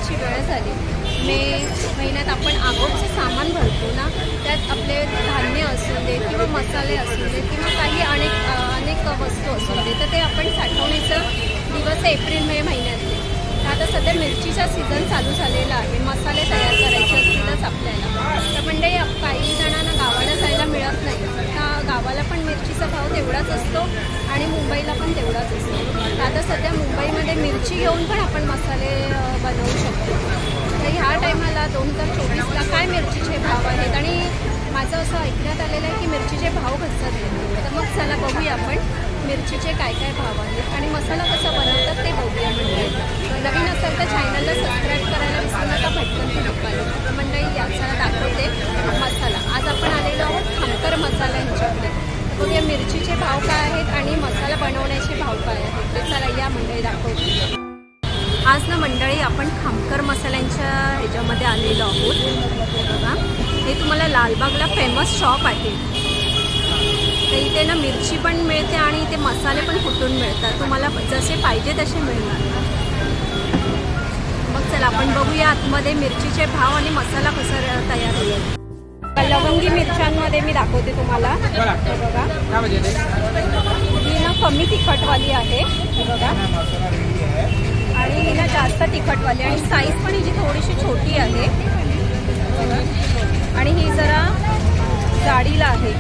करायची वेळ झाली। मे महिन्यात आपण आगोचं सामान भरतो ना, त्यात आपले धान्य असू दे किंवा मसाले असू दे किंवा काही अनेक वस्तू असू दे, तर ते आपण साठवणीचं दिवस एप्रिल मे महिन्यातले। आता सध्या मिरचीचा सीझन चालू झालेला आहे। मसाले तयार करायचे असतीलच आपल्याला, तर म्हणजे काही जणांना गावाला जायला मिळत नाही, तर गावाला पण मिरचीचा भाव तेवढाच असतो आणि मुंबईला पण तेवढाच असतो। आता सध्या मुंबईमध्ये मिरची घेऊन पण आपण मसाले बनवू शकतो। तर ह्या टायमाला 2024ला काय मिरचीचे भाव आहेत आणि माझं असं ऐकण्यात आलेलं आहे की मिरचीचे भाव घसरले आहेत। तर मग चला बघूया आपण मिरचीचे काय काय भाव आहेत आणि मसाला कसा बनवतात ते बघूया। म्हणजे नवीन असेल तर चॅनलला सबस्क्राईब करायला विसरू नका, भटकन ती दुकान मंडळी याचा दाखवते मसाला। आज आपण आलेलो आहोत खामकर मसाला ह्याच्याकडे, बघूया मिरचीचे भाव काय आहेत आणि मसाला बनवण्याचे भाव काय आहेत ते। चला या मंडळी दाखवते। आज ना मंडळी आपण खामकर मसाल्यांच्या ह्याच्यामध्ये आलेलो आहोत। बघा हे तुम्हाला लालबागला फेमस शॉप आहे, तर इथे ना मिरची पण मिळते आणि इथे मसाले पण कुटून मिळतात, तुम्हाला जसे पाहिजे तसे मिळणार। मग चला आपण बघूया आतमध्ये मिरचीचे भाव आणि मसाला कसा तयार होईल। लवंगी मिरच्यांमध्ये मी दाखवते तुम्हाला, बघा ही ना कमी तिखटवाली आहे बघा, आणि ही ना जास्त तिखटवाली आणि साईज पण हिची थोडीशी छोटी आहे आणि ही जरा जाडीला आहे।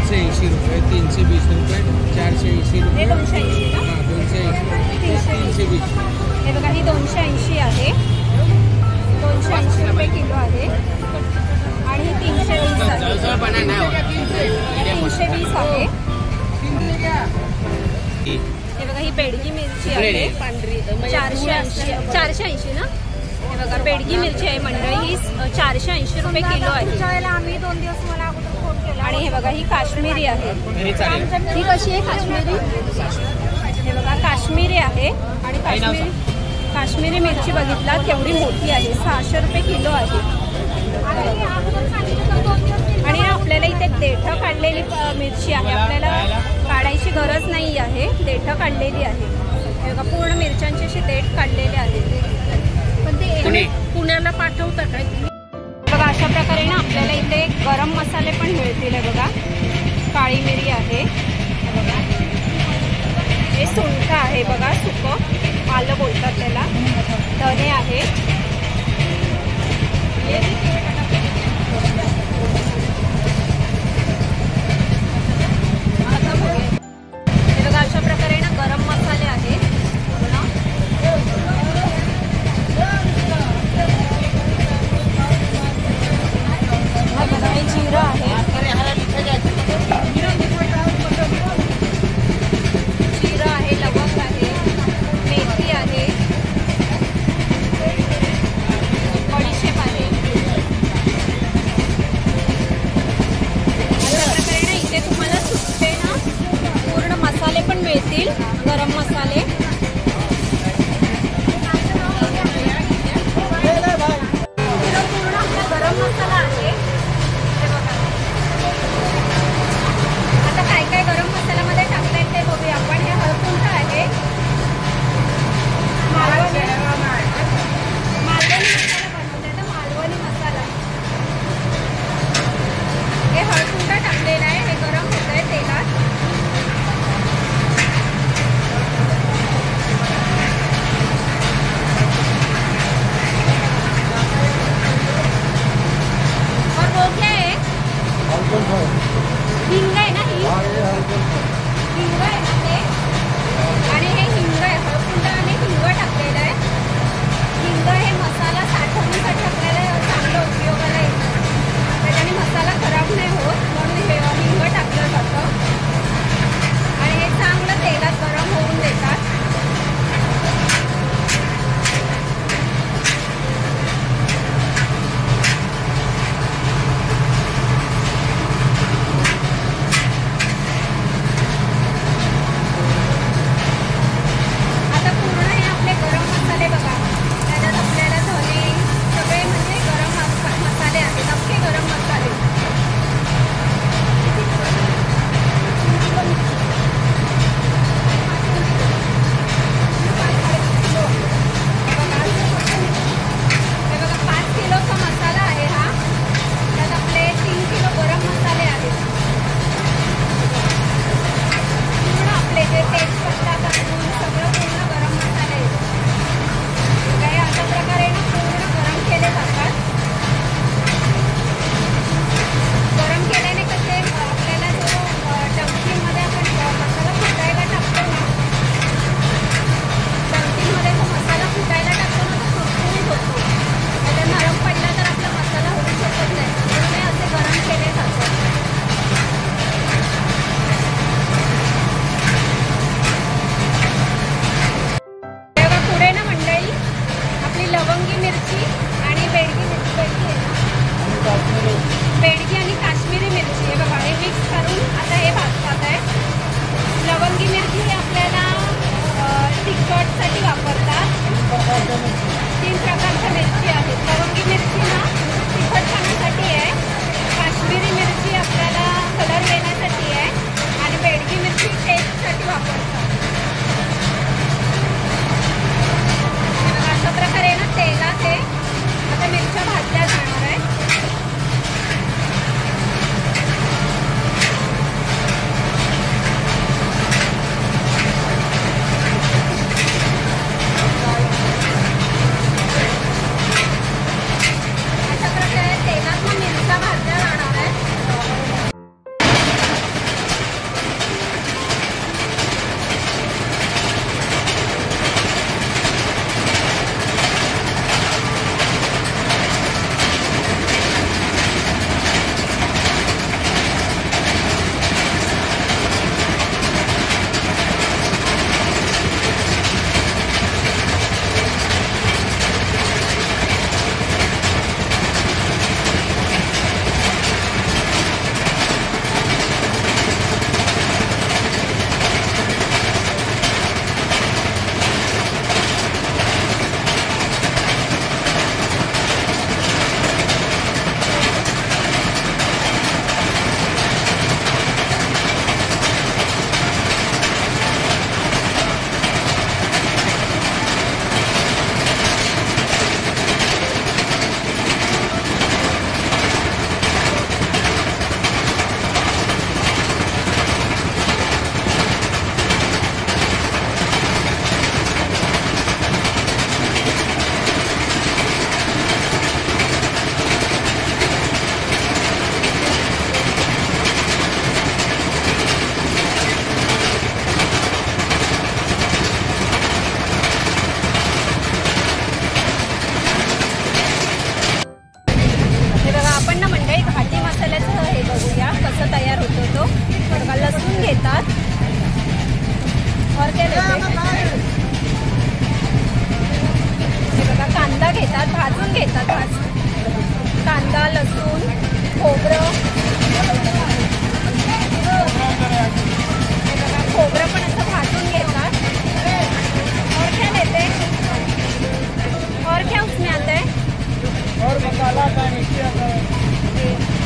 280 रुपये, 320 रुपये, 480 रुपये, 280 ना, 320। हे बघा ही 280 आहे, 280 रुपये किलो आहे आणि ही 320 आहे, 320 आहे। हे बघा ही बेडगी मिरची आहे 480 ना, हे बघा बेडगी मिरची आहे मंडळी, ही 480 रुपये किलो आहे। आम्ही 2 दिवस मला अगोदर फोन केला। आणि हे बघा ही काश्मीरी आहे, ही कशी आहे काश्मीरी, हे बघा काश्मीरी आहे आणि काश्मीरी मिरची बघितला केवढी मोठी आहे, 600 रुपये किलो आहे। आणि आपल्याला इथे देठं काढलेली मिरची आहे, आपल्याला काढायची गरज नाही आहे, देठं काढलेली आहे। हे बघा पूर्ण मिरच्यांची अशी देठ काढलेले आहे, पण ते पुण्याला पाठवता काय बघा। अशा प्रकारे ना आपल्याला इथे गरम मसाले पण मिळतील। आहे बघा काळी मिरी आहे, बघा हे सुंठ आहे बघा, सुकं आलं बोलतात त्याला, धने आहे, हे बघा अशा प्रकारे ना गरम मसाले आहेत। जिरं आहे, जिरं आहे, लवंग आहे, मेथी आहे, मिरची आणि बेडगी आहे ना, बेडगी आणि काश्मीरी मिरची हे बघा, हे मिक्स करून आता हे भाजतात आहे. लवंगी मिरची ही आपल्याला तिखटसाठी वापरतात. 3 प्रकारच्या मिरची आहेत. लवंगी मिरची ना तिखटपणासाठी आहे, काश्मीरी मिरची आपल्याला कलर येण्यासाठी आहे आणि बेडगी मिरची टेस्टसाठी वापरतात. अशा प्रकारे ना तेलात हे आता मिरच्या भाजल्या जाणार आहे. भाजून घेतात. कांदा, लसूण, खोबरं, खोबरं पण असं भाजून घेतात. और क्या लेते और क्या उसमें आता है और मसाला आता है, मिर्ची आता है.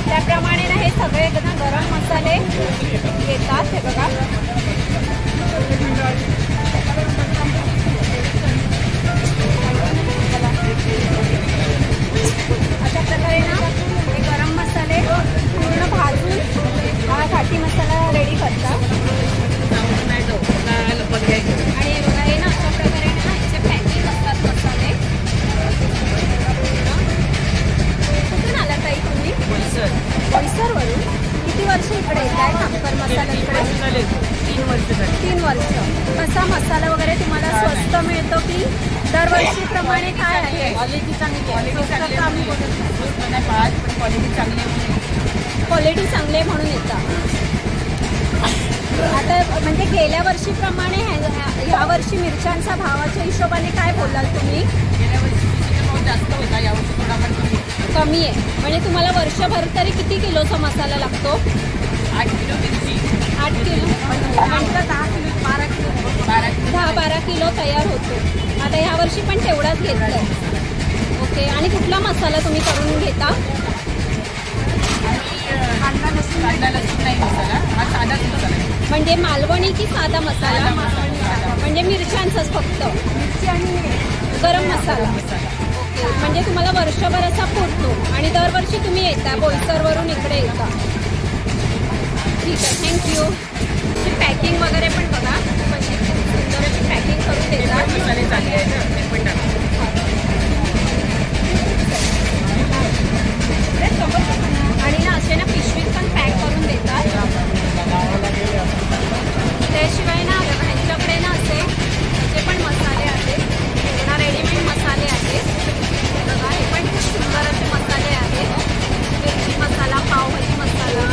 त्याप्रमाणे ना हे सगळे ना गरम मसाले घेतात. हे बघा अशा प्रकारे ना हे गरम मसाले पूर्ण भाजून हा घाटी मसाला रेडी करतात. आणि हे बघा हे ना अशा प्रकारे ना ह्याचे पॅकिंग असतात मसाले. कुठून आला ताई तुम्ही? बोईसरवरून. किती वर्ष इकडे येत आहे खामकर मसाल्याकडे? 3 वर्ष. कसा मसाला वगैरे तुम्हाला स्वस्त मिळतो की दरवर्षीप्रमाणे काय आहे? क्वालिटी चांगली आहे म्हणून येतात. आता म्हणजे गेल्या वर्षीप्रमाणे ह्या वर्षी मिरच्यांचा भावाच्या हिशोबाने काय बोलाल तुम्ही? गेल्या वर्षी भाव जास्त होता, यावर्षी थोडा कमी आहे. म्हणजे तुम्हाला वर्षभर तरी किती किलोचा मसाला लागतो? 8 किलो मिरची. 8 किलो म्हणजे 10 किलो 12 किलो 10-12 किलो तयार होतो. आता ह्या वर्षी पण तेवढाच घेतलाय. ओके. आणि कुठला मसाला तुम्ही करून घेता? कांदा लसूण नाही मसाला, हा साधाच मसाला. म्हणजे मालवणी की साधा मसाला? म्हणजे मिरच्यांचाच फक्त मिरची आणि गरम मसाला. ओके. म्हणजे तुम्हाला वर्षभर असा पुरतो आणि दरवर्षी तुम्ही येता बोईसरवरून इकडे येता. ठीक आहे, थँक्यू. पॅकिंग वगैरे पण बघा कशी सुंदर अशी पॅकिंग करून देतात. मसाले चांगले आहेत पण आणि ना असे ना पिशवीत पण पॅक करून देतात. त्याशिवाय ना ह्यांच्याकडे ना असे पण मसाले आहेत, ना रेडीमेड मसाले आहेत. बघा हे पण खूप सुंदर असे मसाले आहेत. मिरची मसाला, पावभाजी मसाला.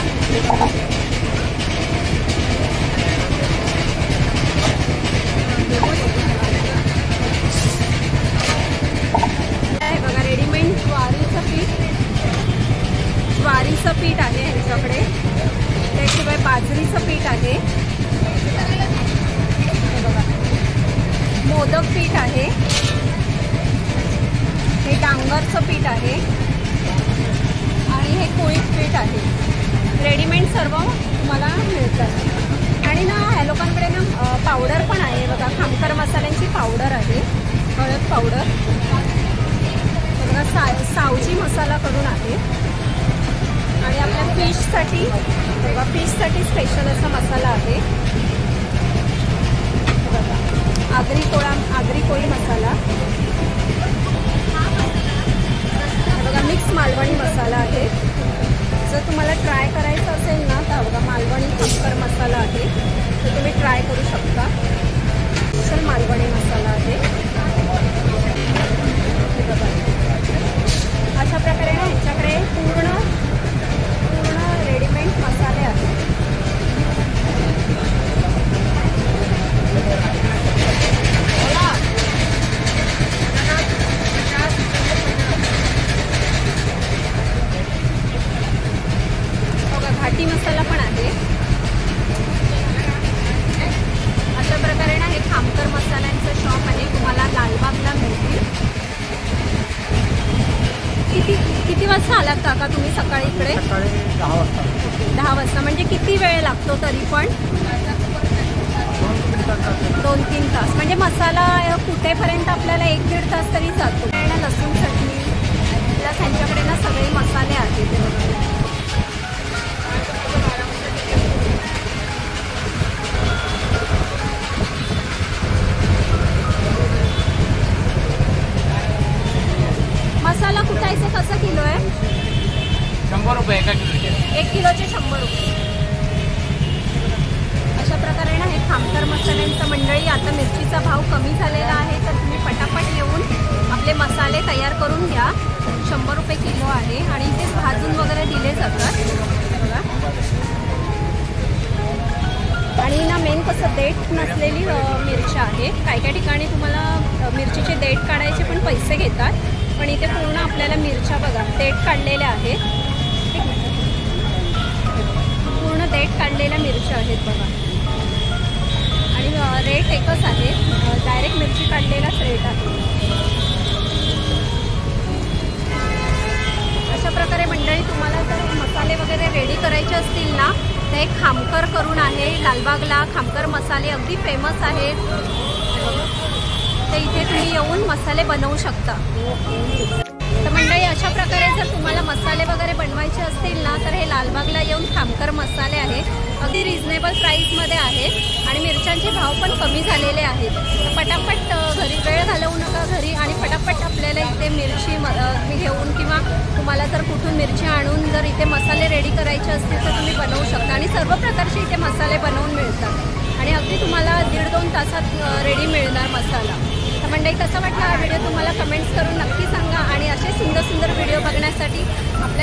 बाजरीचं पीठ आहे, हे बघा मोदक पीठ आहे, हे डांगरचं पीठ आहे आणि हे कुळीत पीठ आहे. रेडीमेड सर्व तुम्हाला मिळतात. आणि ना ह्या लोकांकडे ना पावडर पण आहे बघा, खामकर मसाल्यांची पावडर आहे, हळद पावडर बघा, सावजी मसाला करून आहे. आणि आपल्या फिशसाठी बघा, फिशसाठी स्पेशल असा मसाला आहे बघा, आगरी कोळी मसाला बघा, मिक्स मालवणी मसाला आहे. जर तुम्हाला ट्राय करायचं असेल ना तर बघा मालवणी खामकर मसाला आहे, तर तुम्ही ट्राय करू शकता. स्पेशल मालवणी मसाला आहे हे बघा. अशा प्रकारे ना ह्याच्याकडे पूर्ण रेडीमेड मसाले आहेत. घाटी मसाला पण आहे. अशा प्रकारे ना हे खामकर मसाल्यांचं शॉप आहे, तुम्हाला लालबागला मिळतील. किती वाजता आलात काका तुम्ही सकाळी इकडे? सकाळी 10 वाजता. 10 वाजता म्हणजे किती वेळ लागतो तरी पण? 2-3 तास. म्हणजे मसाला कुठेपर्यंत आपल्याला 1-1.5 तास तरी जातो. लसूण चटणी प्लस त्यांच्याकडे ना सगळे मसाले आहेत. मसाला कुटायचे कसं किलो आहे? 100 रुपये एका किलोचे. 1 किलोचे 100 रुपये. अशा प्रकारे ना हे खामकर मसाल्यांचं मंडळी, आता मिरचीचा भाव कमी झालेला आहे तर तुम्ही पटापट येऊन आपले मसाले तयार करून घ्या. 100 रुपये किलो आहे आणि इथे भाजून वगैरे दिले जातात बघा. आणि ना मेन कसं देठ नसलेली मिरची आहे. काही ठिकाणी तुम्हाला मिरचीचे देठ काढायचे पण पैसे घेतात, पण इथे पूर्ण आपल्याला मिरच्या बघा देठ काढलेल्या आहेत. पूर्ण देठ काढलेल्या मिरच्या आहेत बघा. आणि रेट एकच आहे, डायरेक्ट मिरची काढलेलाच रेट आहे. अशा प्रकारे मंडळी तुम्हाला जर मसाले वगैरे रेडी करायचे असतील ना तर एक खामकर करून आहे लालबागला. खामकर मसाले अगदी फेमस आहेत, तर इथे तुम्ही येऊन मसाले बनवू शकता. तर मंडळी अशा प्रकारे जर तुम्हाला मसाले वगैरे बनवायचे असतील ना तर हे लालबागला येऊन खामकर मसाले आहेत. अगदी रिजनेबल प्राईसमध्ये आहेत आणि मिरच्यांचे भाव पण कमी झालेले आहेत. तर पटापट घरी वेळ घालवू नका घरी, आणि पटापट आपल्याला इथे मिरची घेऊन किंवा तुम्हाला जर कुठून मिरची आणून जर इथे मसाले रेडी करायचे असतील तर तुम्ही बनवू शकता. आणि सर्व प्रकारचे इथे मसाले बनवून मिळतात आणि अगदी तुम्हाला 1.5-2 तासात रेडी मिळणार मसाला. तर मंडळी कसा वाटला हा व्हिडिओ तुम्हाला कमेंट्स करून नक्की सांगा. आणि असे सुंदर सुंदर व्हिडिओ बघण्यासाठी आपल्या